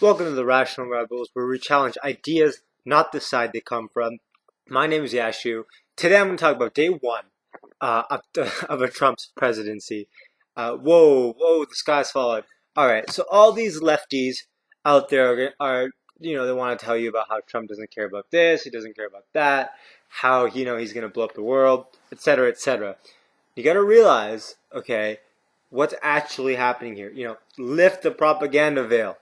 Welcome to the Rational Rebels, where we challenge ideas, not the side they come from. My name is Yashu. Today I'm going to talk about day one of a Trump's presidency. Whoa, the sky's falling. All right, so all these lefties out there are they want to tell you about how Trump doesn't care about this, he doesn't care about that, how he's going to blow up the world, etc., etc. You got to realize, okay, what's actually happening here. Lift the propaganda veil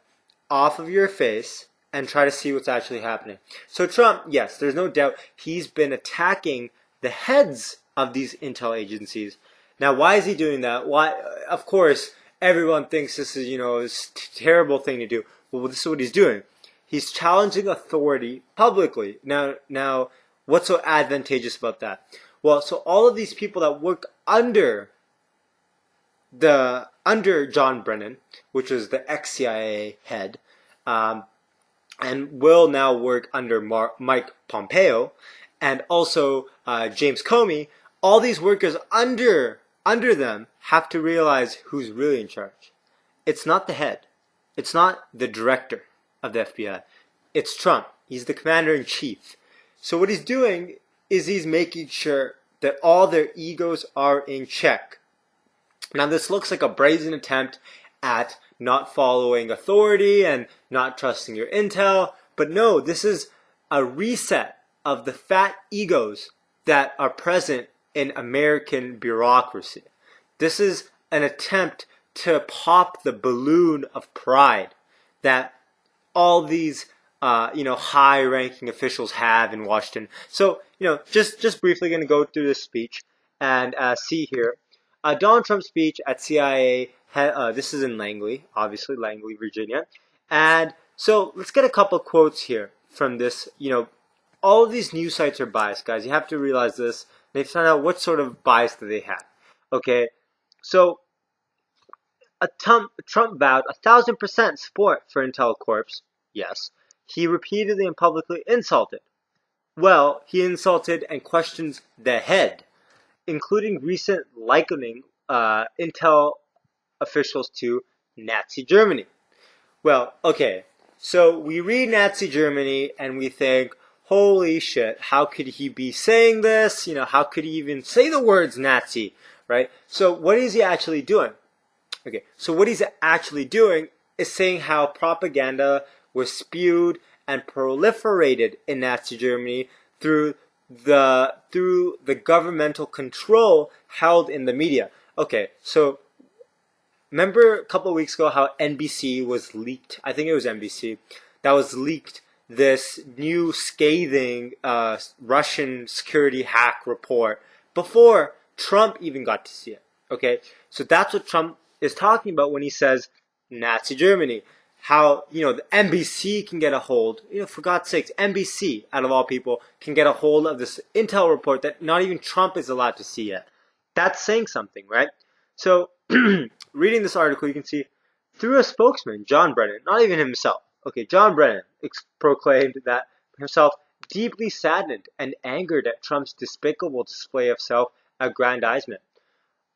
off of your face and try to see what's actually happening. So Trump, yes, there's no doubt he's been attacking the heads of these intel agencies. Now, why is he doing that? Why? Of course, everyone thinks this is, a terrible thing to do. Well, this is what he's doing. He's challenging authority publicly. Now, what's so advantageous about that? Well, so all of these people that work under John Brennan, which was the ex-CIA head, and will now work under Mike Pompeo, and also James Comey. All these workers under them have to realize who's really in charge. It's not the head. It's not the director of the FBI. It's Trump. He's the commander-in-chief. So what he's doing is he's making sure that all their egos are in check. Now, this looks like a brazen attempt at not following authority and not trusting your intel, but no, this is a reset of the fat egos that are present in American bureaucracy. This is an attempt to pop the balloon of pride that all these high-ranking officials have in Washington. So, just briefly going to go through this speech and see here. Donald Trump's speech at CIA, this is in Langley, obviously, Langley, Virginia. And so let's get a couple quotes here from this. All of these news sites are biased, guys. You have to realize this. They find out what sort of bias do they have. Okay, so Trump vowed 1,000% support for Intel Corp. Yes. He repeatedly and publicly insulted. Well, he insulted and questions the head, including recent likening Intel officials to Nazi Germany. Well, okay, so we read Nazi Germany and we think, holy shit, how could he be saying this? How could he even say the words Nazi, right? So what is he actually doing? Okay, so what he's actually doing is saying how propaganda was spewed and proliferated in Nazi Germany through the governmental control held in the media. Okay, so remember a couple of weeks ago how NBC was leaked? I think it was NBC that was leaked this new scathing Russian security hack report before Trump even got to see it. Okay, so that's what Trump is talking about when he says Nazi Germany. How, the NBC can get a hold, for God's sakes, NBC, out of all people, can get a hold of this intel report that not even Trump is allowed to see yet. That's saying something, right? So, reading this article, you can see, through a spokesman, John Brennan, not even himself, okay, John Brennan proclaimed that himself deeply saddened and angered at Trump's despicable display of self-aggrandizement.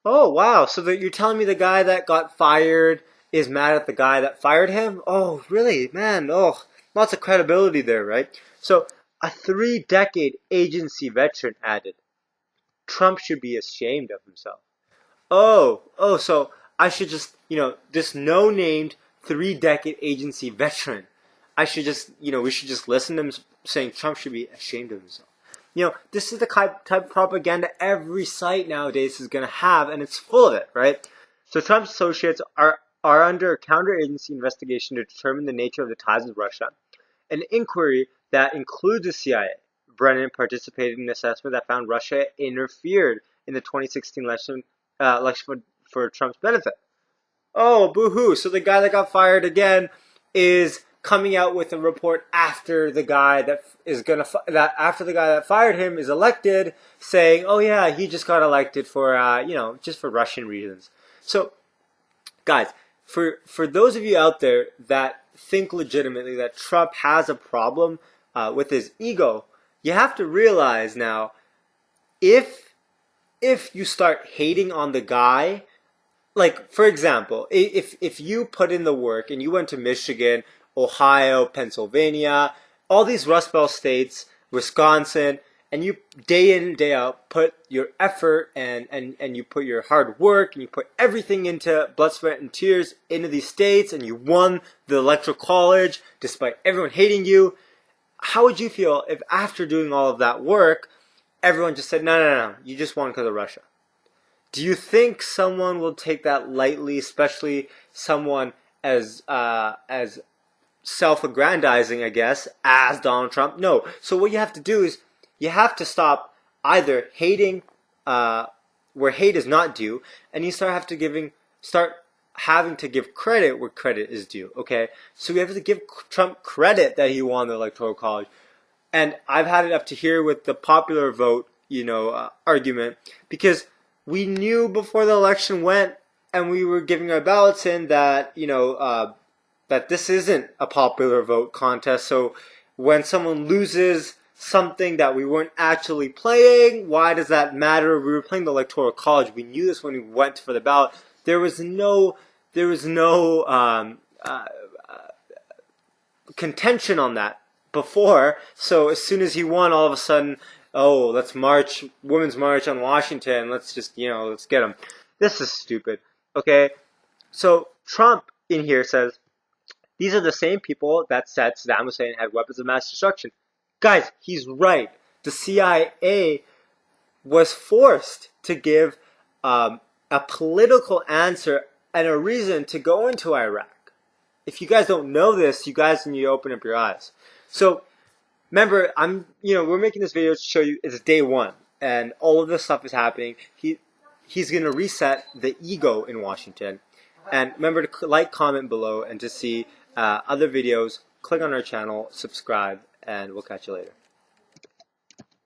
Oh, wow, so you're telling me the guy that got fired is mad at the guy that fired him? Oh, really? Man, lots of credibility there, right? So, a 3-decade agency veteran added, Trump should be ashamed of himself. So I should just, this no-named 3-decade agency veteran, I should just, we should just listen to him saying Trump should be ashamed of himself. This is the type of propaganda every site nowadays is going to have, and it's full of it, right? So Trump's associates are under a counteragency investigation to determine the nature of the ties with Russia. An inquiry that includes the CIA. Brennan participated in an assessment that found Russia interfered in the 2016 election for Trump's benefit. Oh, boo-hoo. So the guy that got fired again is coming out with a report after the guy after the guy that fired him is elected, saying, oh yeah, he just got elected for just for Russian reasons. So, guys, for those of you out there that think legitimately that Trump has a problem with his ego, you have to realize now, if you start hating on the guy, like, for example, if you put in the work and you went to Michigan Ohio, Pennsylvania, all these Rust Belt states, Wisconsin, and you day in and day out put your effort and you put your hard work and you put everything into blood, sweat, and tears into these states, and you won the electoral college despite everyone hating you. How would you feel if after doing all of that work, everyone just said, no, you just won because of Russia? Do you think someone will take that lightly, especially someone as self-aggrandizing, I guess, as Donald Trump? No. So what you have to do is you have to stop either hating where hate is not due, and you start having to give credit where credit is due. Okay, so we have to give Trump credit that he won the electoral college, and I've had it up to here with the popular vote, argument, because we knew before the election went, and we were giving our ballots in that that this isn't a popular vote contest. So when someone loses something that we weren't actually playing, why does that matter? We were playing the electoral college. We knew this when we went for the ballot. There was no contention on that before. So as soon as he won, all of a sudden, oh, let's march, Women's March on Washington. Let's just, let's get him. This is stupid. Okay, so Trump in here says, these are the same people that said Saddam Hussein had weapons of mass destruction. Guys, he's right. The CIA was forced to give a political answer and a reason to go into Iraq. If you guys don't know this, you guys need to open up your eyes. So remember, we're making this video to show you it's day one, and all of this stuff is happening. He's going to reset the ego in Washington. And remember to like, comment below, and to see other videos, click on our channel, subscribe, and we'll catch you later.